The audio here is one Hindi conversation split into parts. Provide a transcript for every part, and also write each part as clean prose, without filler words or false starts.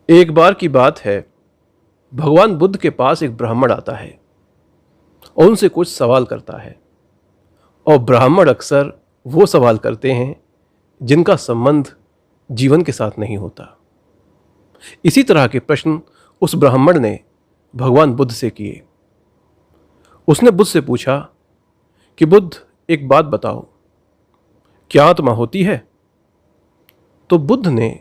एक बार की बात है, भगवान बुद्ध के पास एक ब्राह्मण आता है और उनसे कुछ सवाल करता है। और ब्राह्मण अक्सर वो सवाल करते हैं जिनका संबंध जीवन के साथ नहीं होता। इसी तरह के प्रश्न उस ब्राह्मण ने भगवान बुद्ध से किए। उसने बुद्ध से पूछा कि बुद्ध, एक बात बताओ, क्या आत्मा होती है? तो बुद्ध ने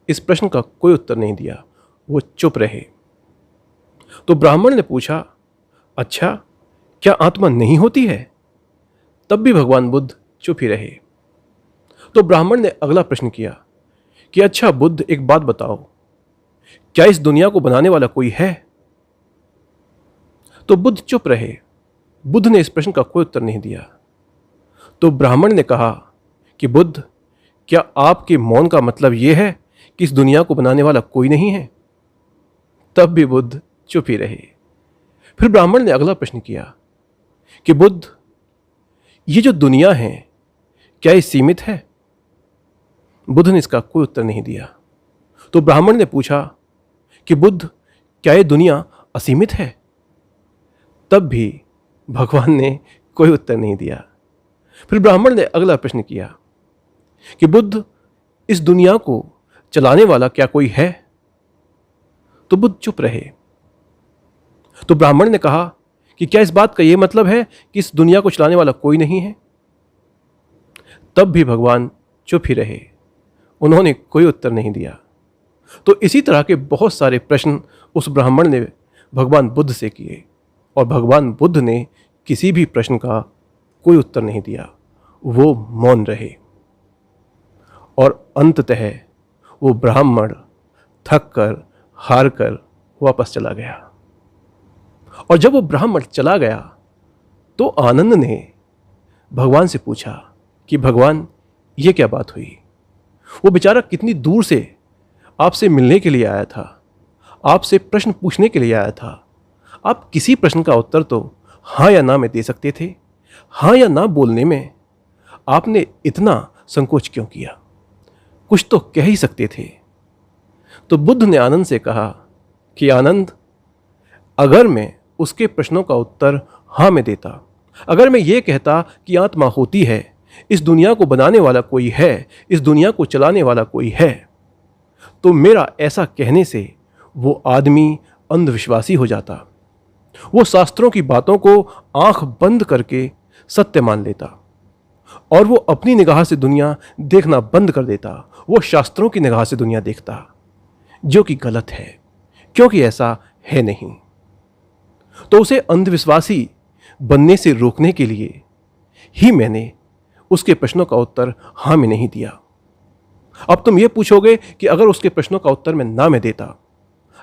इस प्रश्न का कोई उत्तर नहीं दिया, वो चुप रहे। तो ब्राह्मण ने पूछा, अच्छा, क्या आत्मा नहीं होती है? तब भी भगवान बुद्ध चुप ही रहे। तो ब्राह्मण ने अगला प्रश्न किया कि अच्छा बुद्ध, एक बात बताओ, क्या इस दुनिया को बनाने वाला कोई है? तो बुद्ध चुप रहे। बुद्ध ने इस प्रश्न का कोई उत्तर नहीं दिया। तो ब्राह्मण ने कहा कि बुद्ध, क्या आपके मौन का मतलब यह है कि इस दुनिया को बनाने वाला कोई नहीं है? तब भी बुद्ध चुप ही रहे। फिर ब्राह्मण ने अगला प्रश्न किया कि बुद्ध, ये जो दुनिया है, क्या ये सीमित है? बुद्ध ने इसका कोई उत्तर नहीं दिया। तो ब्राह्मण ने पूछा कि बुद्ध, क्या ये दुनिया असीमित है? तब भी भगवान ने कोई उत्तर नहीं दिया। फिर ब्राह्मण ने अगला प्रश्न किया कि बुद्ध, इस दुनिया को चलाने वाला क्या कोई है? तो बुद्ध चुप रहे। तो ब्राह्मण ने कहा कि क्या इस बात का यह मतलब है कि इस दुनिया को चलाने वाला कोई नहीं है? तब भी भगवान चुप ही रहे। उन्होंने कोई उत्तर नहीं दिया। तो इसी तरह के बहुत सारे प्रश्न उस ब्राह्मण ने भगवान बुद्ध से किए और भगवान बुद्ध ने किसी भी प्रश्न का कोई उत्तर नहीं दिया। वो मौन रहे और अंततः वो ब्राह्मण थक कर, हार कर वापस चला गया। और जब वो ब्राह्मण चला गया तो आनंद ने भगवान से पूछा कि भगवान, ये क्या बात हुई? वो बेचारा कितनी दूर से आपसे मिलने के लिए आया था, आपसे प्रश्न पूछने के लिए आया था। आप किसी प्रश्न का उत्तर तो हाँ या ना में दे सकते थे। हाँ या ना बोलने में आपने इतना संकोच क्यों किया? कुछ तो कह ही सकते थे। तो बुद्ध ने आनंद से कहा कि आनंद, अगर मैं उसके प्रश्नों का उत्तर हाँ में देता, अगर मैं ये कहता कि आत्मा होती है, इस दुनिया को बनाने वाला कोई है, इस दुनिया को चलाने वाला कोई है, तो मेरा ऐसा कहने से वो आदमी अंधविश्वासी हो जाता। वो शास्त्रों की बातों को आंख बंद करके सत्य मान लेता और वो अपनी निगाह से दुनिया देखना बंद कर देता। वो शास्त्रों की निगाह से दुनिया देखता, जो कि गलत है, क्योंकि ऐसा है नहीं। तो उसे अंधविश्वासी बनने से रोकने के लिए ही मैंने उसके प्रश्नों का उत्तर हाँ में नहीं दिया। अब तुम ये पूछोगे कि अगर उसके प्रश्नों का उत्तर मैं ना में देता,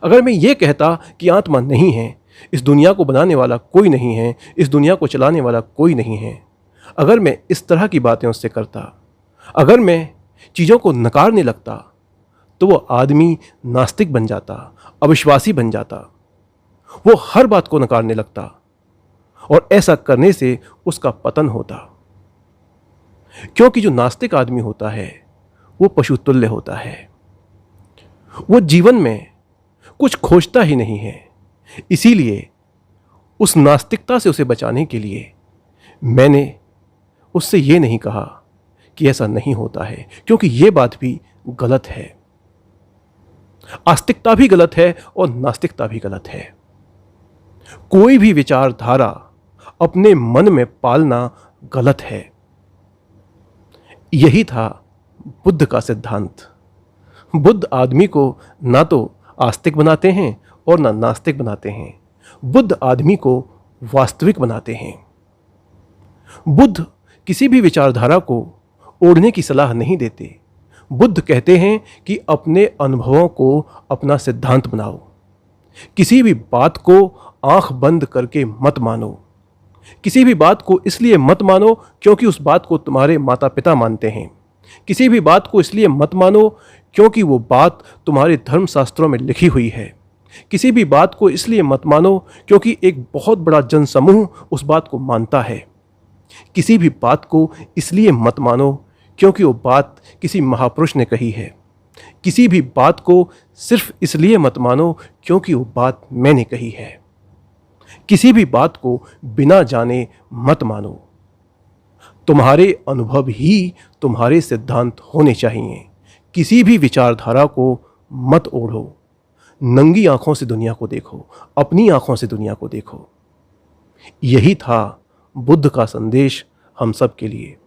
अगर मैं ये कहता कि आत्मा नहीं है, इस दुनिया को बनाने वाला कोई नहीं है, इस दुनिया को चलाने वाला कोई नहीं है, अगर मैं इस तरह की बातें उससे करता, अगर मैं चीज़ों को नकारने लगता, तो वो आदमी नास्तिक बन जाता, अविश्वासी बन जाता। वो हर बात को नकारने लगता और ऐसा करने से उसका पतन होता। क्योंकि जो नास्तिक आदमी होता है वो पशु तुल्य होता है। वो जीवन में कुछ खोजता ही नहीं है। इसीलिए उस नास्तिकता से उसे बचाने के लिए मैंने उससे ये नहीं कहा कि ऐसा नहीं होता है, क्योंकि ये बात भी गलत है। आस्तिकता भी गलत है और नास्तिकता भी गलत है। कोई भी विचारधारा अपने मन में पालना गलत है। यही था बुद्ध का सिद्धांत। बुद्ध आदमी को ना तो आस्तिक बनाते हैं और ना नास्तिक बनाते हैं। बुद्ध आदमी को वास्तविक बनाते हैं। बुद्ध किसी भी विचारधारा को ओढ़ने की सलाह नहीं देते। बुद्ध कहते हैं कि अपने अनुभवों को अपना सिद्धांत बनाओ। किसी भी बात को आंख बंद करके मत मानो। किसी भी बात को इसलिए मत मानो क्योंकि उस बात को तुम्हारे माता पिता मानते हैं। किसी भी बात को इसलिए मत मानो क्योंकि वो बात तुम्हारे धर्मशास्त्रों में लिखी हुई है। किसी भी बात को इसलिए मत मानो क्योंकि एक बहुत बड़ा जनसमूह उस बात को मानता है। किसी भी बात को इसलिए मत मानो क्योंकि वो बात किसी महापुरुष ने कही है। किसी भी बात को सिर्फ इसलिए मत मानो क्योंकि वो बात मैंने कही है। किसी भी बात को बिना जाने मत मानो। तुम्हारे अनुभव ही तुम्हारे सिद्धांत होने चाहिए। किसी भी विचारधारा को मत ओढ़ो। नंगी आंखों से दुनिया को देखो, अपनी आंखों से दुनिया को देखो। यही था बुद्ध का संदेश हम सब के लिए।